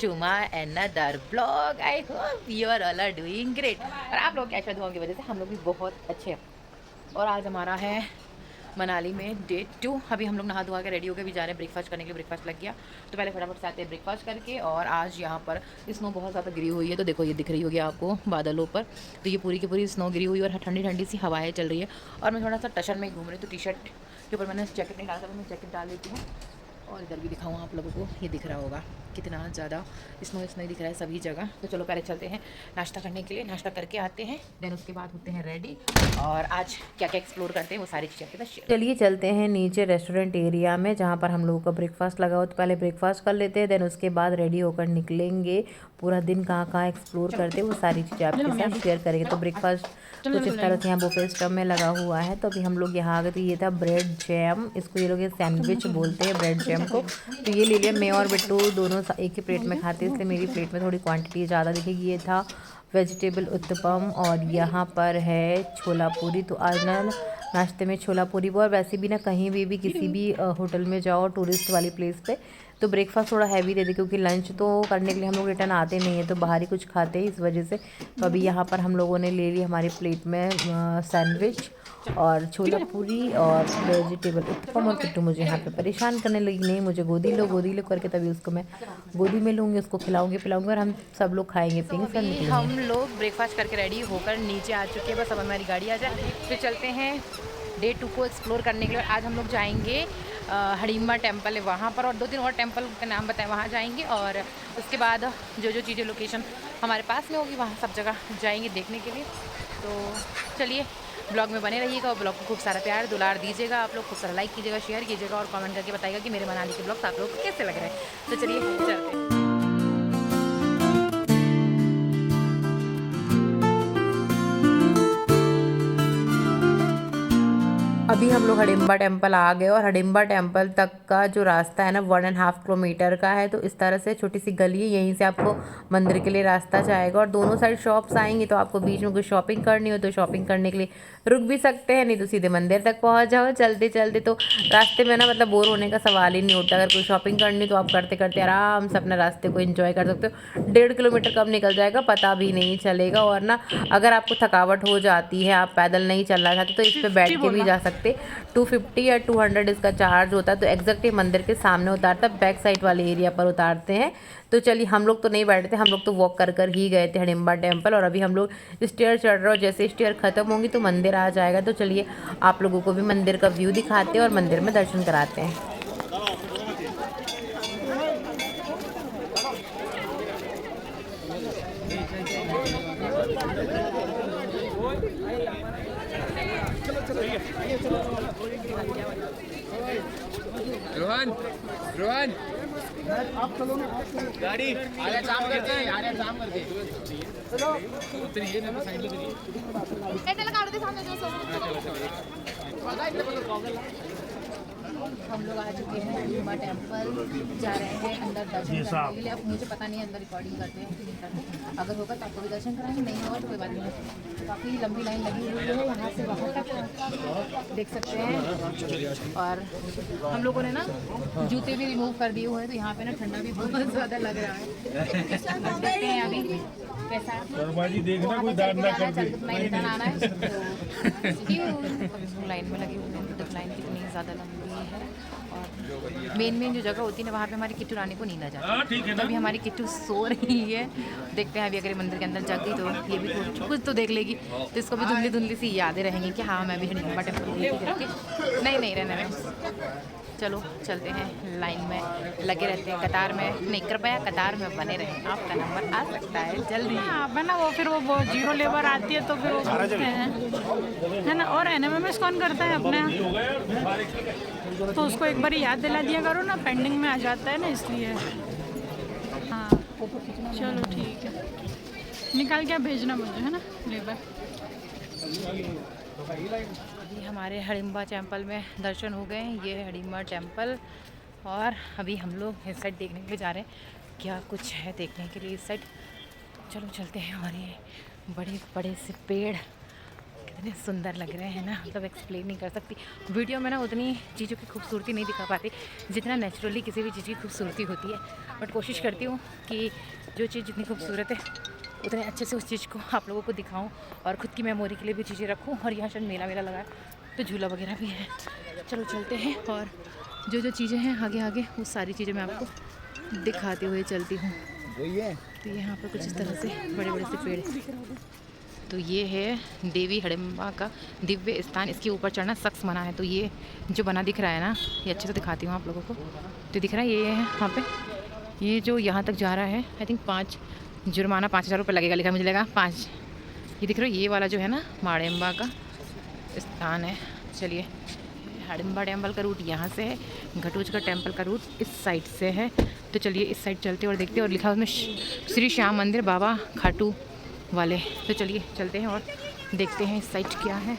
To my another blog. I hope you are all are doing great. और आप लोग कैसे दुआओं की वजह से हम लोग भी बहुत अच्छे हैं। और आज हमारा है मनाली में डे 2। अभी हम लोग नहा धोआ के रेडी होकर भी जा रहे हैं ब्रेकफास्ट करने के लिए। ब्रेकफास्ट लग गया तो पहले फटाफट से आते हैं ब्रेकफास्ट करके। और आज यहाँ पर स्नो बहुत ज़्यादा गिरी हुई है, तो देखो ये दिख रही होगी आपको बादलों पर। तो ये पूरी की पूरी स्नो गिरी हुई है और ठंडी ठंडी सी हवाएं चल रही है। और मैं थोड़ा सा टशन में घूम रही हूँ, तो टी शर्ट के ऊपर मैंने जैकेट नहीं डाला था, मैं जैकेट डाल देती हूँ। और इधर भी दिखाऊँ आप लोगों को, ये दिख रहा होगा कितना ज़्यादा स्नो दिख रहा है सभी जगह। तो चलो पहले चलते हैं नाश्ता करने के लिए, नाश्ता करके आते हैं, देन उसके बाद होते हैं रेडी। और आज क्या क्या एक्सप्लोर करते हैं वो सारी चीज़ें आपके साथ शेयर। चलिए चलते हैं नीचे रेस्टोरेंट एरिया में जहाँ पर हम लोगों का ब्रेकफास्ट लगा हो। तो पहले ब्रेकफास्ट कर लेते हैं, देन उसके बाद रेडी होकर निकलेंगे। पूरा दिन कहाँ कहाँ एक्सप्लोर करते हैं वो सारी चीज़ें आपके साथ शेयर करेंगे। तो ब्रेकफास्ट कुछ इस तरह से यहाँ बुफे सिस्टम में लगा हुआ है। तो अभी हम लोग यहाँ आ गए। तो ये था ब्रेड जैम, इसको ये लोग सैंडविच बोलते हैं ब्रेड जैम को। तो ये ले लिया। मैं और बिट्टू दोनों एक ही प्लेट में खाते हैं, इसलिए मेरी प्लेट में थोड़ी क्वांटिटी ज़्यादा दिखेगी। ये था वेजिटेबल उत्तपम और यहाँ पर है छोला पूरी। तो आज ना नाश्ते में छोला पूरी वो, और वैसे भी ना कहीं भी किसी भी होटल में जाओ टूरिस्ट वाली प्लेस पे तो ब्रेकफास्ट थोड़ा हैवी दे दे, क्योंकि लंच तो करने के लिए हम लोग रिटर्न आते नहीं है, तो बाहर ही कुछ खाते हैं इस वजह से। तो अभी यहाँ पर हम लोगों ने ले ली हमारी प्लेट में सैंडविच और छोला पूरी और वेजिटेबल उत्तपम। और किट्टू मुझे यहाँ पे परेशान करने लगी, नहीं मुझे गोदी लो करके। तभी उसको मैं गोदी में लूँगी, उसको खिलाऊंगी पिलाऊंगी और हम सब लोग खाएंगे पियेंगे फिर निकलेंगे। हम लोग ब्रेकफास्ट करके रेडी होकर नीचे आ चुके हैं, बस अब हमारी गाड़ी आ जाए फिर चलते हैं डे 2 को एक्सप्लोर करने के लिए। आज हम लोग जाएंगे हडिम्बा टेम्पल है वहाँ पर, और 2-3 और टेम्पल का नाम बताएं, वहाँ जाएंगे। और उसके बाद जो चीज़ें लोकेशन हमारे पास में होगी वहाँ सब जगह जाएंगे देखने के लिए। तो चलिए ब्लॉग में बने रहिएगा और ब्लॉग को खूब सारा प्यार दुलार दीजिएगा। आप लोग खूब सारा लाइक कीजिएगा, शेयर कीजिएगा और कमेंट करके बताइएगा कि मेरे मनाली के ब्लॉग्स आप लोगों को कैसे लग रहे हैं। तो चलिए चलते हैं। अभी हम लोग हडिम्बा टेम्पल आ गए और हडिम्बा टेम्पल तक का जो रास्ता है ना 1.5 किलोमीटर का है। तो इस तरह से छोटी सी गली है, यहीं से आपको मंदिर के लिए रास्ता जाएगा और दोनों साइड शॉप्स आएंगी। तो आपको बीच में कुछ शॉपिंग करनी हो तो शॉपिंग करने के लिए रुक भी सकते हैं, नहीं तो सीधे मंदिर तक पहुंच जाओ चलते चलते। तो रास्ते में ना मतलब बोर होने का सवाल ही नहीं उठता। अगर कोई शॉपिंग करनी तो आप करते करते आराम से अपना रास्ते को एंजॉय कर सकते हो। 1.5 किलोमीटर कब निकल जाएगा पता भी नहीं चलेगा। और ना अगर आपको थकावट हो जाती है, आप पैदल नहीं चलना चाहते, तो इस पर बैठ के भी जा सकते। 250 या 200 इसका चार्ज होता है। तो एग्जैक्टली मंदिर के सामने उतारता, बैक साइड वाले एरिया पर उतारते हैं। तो चलिए हम लोग तो नहीं बैठते, हम लोग तो वॉक कर ही गए थे हडिम्बा टेम्पल। और अभी हम लोग स्टेयर चढ़ रहे हो, जैसे स्टेयर खत्म होंगी तो मंदिर आ जाएगा। तो चलिए आप लोगों को भी मंदिर का व्यू दिखाते हैं और मंदिर में दर्शन कराते हैं। रोहन रोहन आप चलो ना, गाड़ी आगे जाम करते हैं, आगे जाम करते हैं। चलो उतरिए ना, साइड में करिए। एयरटेल कार्ड दे सामने जो हम लोग आ चुके हैं हडिम्बा टेम्पल, जा रहे हैं अंदर दर्शन करने के लिए। अब मुझे पता नहीं अंदर रिकॉर्डिंग करते हैं कि नहीं करते, अगर होगा तो आपको भी दर्शन कराएंगे, नहीं होगा तो कोई बात नहीं। काफ़ी लंबी लाइन लगी हुई है यहाँ से वहाँ तक देख सकते हैं। और हम लोगों ने ना जूते भी रिमूव कर दिए हुए हैं, तो यहाँ पे ना ठंडा भी बहुत ज़्यादा लग रहा है। देखते हैं अभी कैसा देखना कोई दाद ना कर दे। रिटर्न आना है। लाइन में लगी हुई है, तो लाइन कितनी ज़्यादा लंबी है। और मेन जो जगह होती है ना वहाँ पे हमारी किट्टू रानी को नींद आ जाती है। तो अभी हमारी किट्टू सो रही है, देखते हैं अभी अगर मंदिर के अंदर जग गई तो ये भी कुछ तो देख लेगी। तो इसको भी धुंधली धुंधली सी यादें रहेंगी कि हाँ मैं भी हडिम्बा टेम्पल करके नहीं रहने में। चलो चलते हैं, लाइन में लगे रहते हैं, कतार में नहीं, कृपया कतार में बने रहें, आपका नंबर आ सकता है जल्दी। आप है ना वो फिर वो जीरो लेबर आती है तो फिर वो पूछते हैं, है ना। और एनएमएमएस कौन करता है अपने, तो उसको एक बार याद दिला दिया करो ना, पेंडिंग में आ जाता है ना, इसलिए। हाँ चलो ठीक है, निकाल के भेजना मुझे, है ना लेबर। अभी हमारे हडिम्बा टेम्पल में दर्शन हो गए। ये है हडिम्बा टेम्पल और अभी हम लोग इस साइड देखने के लिए जा रहे हैं, क्या कुछ है देखने के लिए इस साइड। चलो चलते हैं। और ये बड़े बड़े से पेड़, कितने सुंदर लग रहे हैं ना, मतलब एक्सप्लेन नहीं कर सकती। वीडियो में ना उतनी चीज़ों की खूबसूरती नहीं दिखा पाती जितना नेचुरली किसी भी चीज़ की खूबसूरती होती है, बट कोशिश करती हूँ कि जो चीज़ जितनी खूबसूरत है उतने अच्छे से उस चीज़ को आप लोगों को दिखाऊं और ख़ुद की मेमोरी के लिए भी चीज़ें रखूं। और यहाँ शायद मेला लगा है तो झूला वगैरह भी है। चलो चलते हैं और जो जो चीज़ें हैं आगे आगे वो सारी चीज़ें मैं आपको दिखाते हुए चलती हूँ। तो यहाँ पर कुछ इस तरह से बड़े बड़े से पेड़। तो ये है देवी हडिम्बा का दिव्य स्थान। इसके ऊपर चढ़ना सख्त मना है। तो ये जो बना दिख रहा है ना, ये अच्छे से दिखाती हूँ आप लोगों को। तो दिख रहा है ये है यहाँ पे, ये जो यहाँ तक जा रहा है आई थिंक 5 जुर्माना 5,000 रुपये लगेगा, लिखा मुझे लगा 5। ये दिख रहा है ये वाला जो है ना माड़िम्बा का स्थान है। चलिए, हडिम्बा टेम्पल का रूट यहाँ से है, घटोच का टेम्पल का रूट इस साइड से है। तो चलिए इस साइड चलते और देखते। और लिखा उसमें श्री श्याम मंदिर बाबा खाटू वाले। तो चलिए चलते हैं और देखते हैं इस साइड क्या है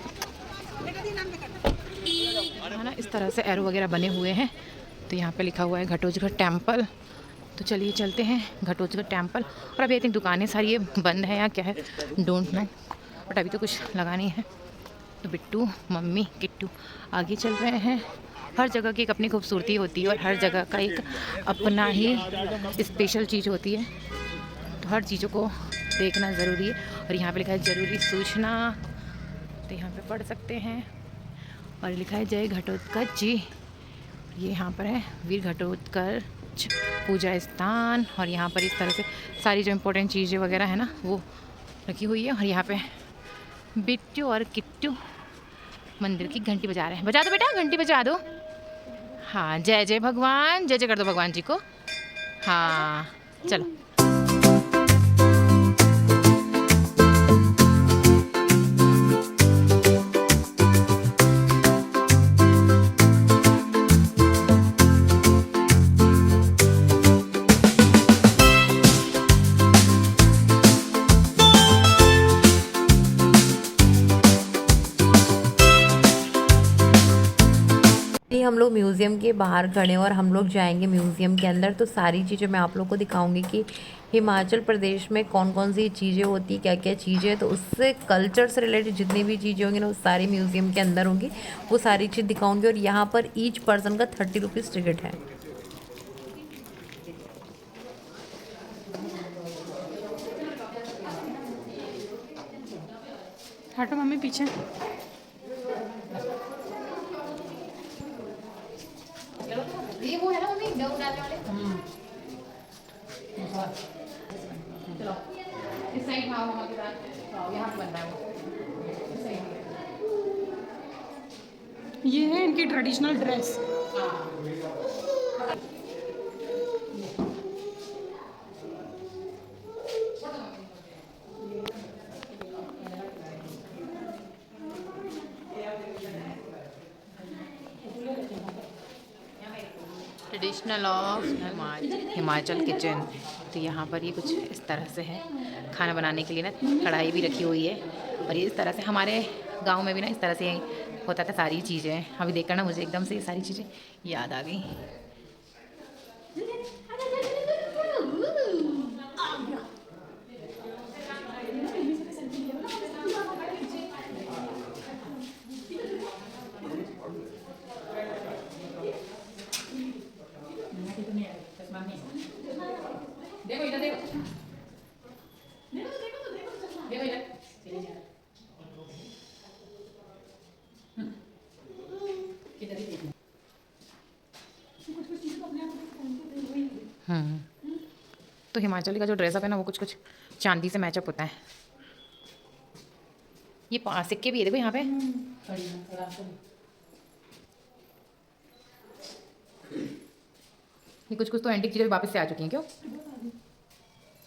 ना। इस तरह से एरो वगैरह बने हुए हैं। तो यहाँ पे लिखा हुआ है घटोचगढ़ टेम्पल। तो चलिए चलते हैं घटोचगढ़ टेम्पल। और अभी आई थिंक दुकानें सारी ये बंद है या क्या है, डोंट नो, बट अभी तो कुछ लगा नहीं है। तो बिट्टू मम्मी किट्टू आगे चल रहे हैं। हर जगह की एक अपनी खूबसूरती होती है और हर जगह का एक अपना ही स्पेशल चीज़ होती है। तो हर चीज़ों को देखना ज़रूरी है। और यहाँ पे लिखा है ज़रूरी सूचना, तो यहाँ पे पढ़ सकते हैं। और लिखा है जय घटोत्कच जी, ये यहाँ पर है वीर घटोत्कच पूजा स्थान। और यहाँ पर इस तरह से सारी जो इम्पोर्टेंट चीज़ें वगैरह है ना वो रखी हुई है। और यहाँ पे बिट्टू और किट्टू मंदिर की घंटी बजा रहे हैं। बजा दो बेटा, घंटी बजा दो। हाँ, जय जय भगवान, जय जय कर दो भगवान जी को। हाँ चलो। हम लोग म्यूज़ियम के बाहर खड़े हैं और हम लोग जाएंगे म्यूज़ियम के अंदर। तो सारी चीज़ें मैं आप लोग को दिखाऊंगी कि हिमाचल प्रदेश में कौन कौन सी चीज़ें होती, क्या क्या चीज़ें। तो उससे कल्चर से रिलेटेड जितनी भी चीज़ें होंगी ना वो सारी म्यूज़ियम के अंदर होंगी, वो सारी चीज़ दिखाऊंगी। और यहाँ पर ईच पर्सन का 30 रुपीज़ टिकट है। हटो मम्मी पीछे। ये वो है ना मम्मी डव डालने वाले। चलो इस साइड भाव वहाँ के बाद यहाँ पे बन रहा है वो इस साइड। ये है इनकी traditional dress. Traditional of Himachal kitchen. तो यहाँ पर ये कुछ इस तरह से है, खाना बनाने के लिए ना कढ़ाई भी रखी हुई है। और ये इस तरह से हमारे गांव में भी ना इस तरह से होता था सारी चीज़ें। अभी देखकर ना मुझे एकदम से ये सारी चीज़ें याद आ गई। देखो इधर देखो, देखो इधर। तो हिमाचली का जो ड्रेसअप है ना वो कुछ कुछ चांदी से मैचअप होता है। ये सिक्के भी है देखो यहाँ पे। ये कुछ कुछ तो एंटीक चीज़ें वापस से आ चुकी हैं। क्यों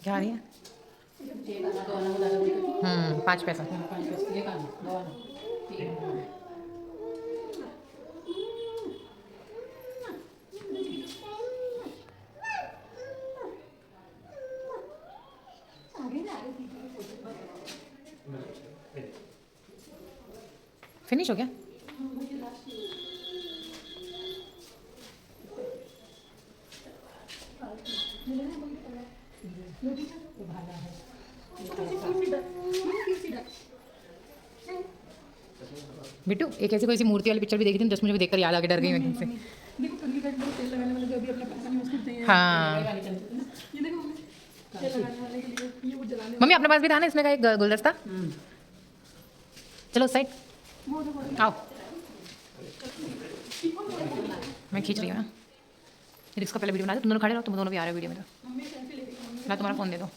क्या आ रही है? 5 पैसा। फिनिश हो गया? बिट्टू एक ऐसी कोई सी मूर्ति वाली पिक्चर भी देखी थी जस्ट मुझे भी देखकर याद आ के डर गई मैं से। हाँ मम्मी अपने पास भी था ना इसमें का एक गुलदस्ता। चलो उस साइड आओ, मैं खींच रही हूँ ना। ये इसका पहले वीडियो बना दो, तुम दोनों खड़े रहो, तुम दोनों भी आ रहे हो वीडियो में। तो ना तुम्हारा फ़ोन दे दो,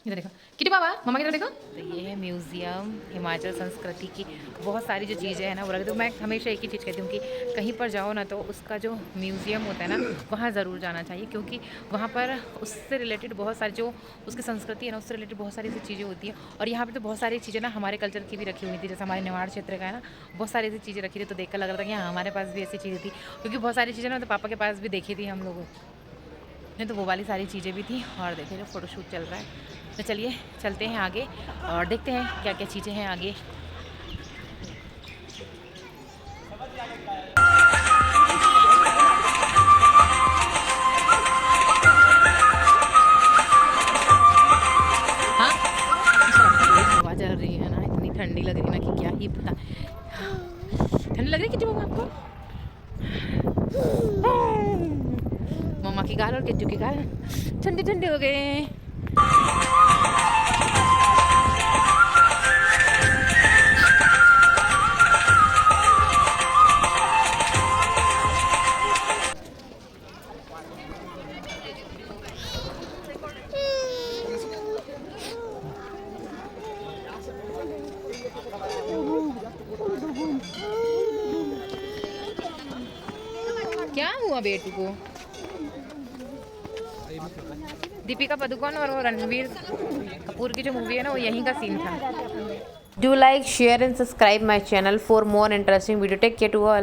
इधर देखो किटी बाबा, मम्मा की तरफ देखो। तो ये है म्यूज़ियम हिमाचल संस्कृति की बहुत सारी जो चीज़ें हैं ना वो रख दो। मैं हमेशा एक ही चीज़ कहती हूँ कि कहीं पर जाओ ना तो उसका जो म्यूज़ियम होता है ना वहाँ ज़रूर जाना चाहिए, क्योंकि वहाँ पर उससे रिलेटेड बहुत सारी जो उसकी संस्कृति है ना उससे रिलेटेड बहुत सारी ऐसी चीज़ें होती हैं। और यहाँ पर तो बहुत सारी चीज़ें ना हमारे कल्चर की भी रखी हुई थी, जैसे हमारे निवाड़ क्षेत्र का है ना बहुत सारी ऐसी चीज़ें रखी थी। तो देखकर लग रहा था कि हाँ हमारे पास भी ऐसी चीज़ें थी, क्योंकि बहुत सारी चीज़ें ना तो पापा के पास भी देखी थी हम लोगों ने, तो वो वाली सारी चीज़ें भी थी। और देखिए जो फ़ोटोशूट चल रहा है, तो चलिए चलते हैं आगे और देखते हैं क्या क्या चीज़ें हैं आगे। हाँ हवा चल रही है ना, इतनी ठंडी लग रही है ना कि क्या ही पता। ठंडी लग रही है किट्टू मम्मा आपको? मम्मा की गाल और किट्टू की गाल ठंडे ठंडे हो गए। क्या हुआ बेटू को? दीपिका पादुकोण और वो रणवीर कपूर की जो मूवी है ना वो यहीं का सीन था। Do like, share and subscribe my channel for more interesting video. Take care to all.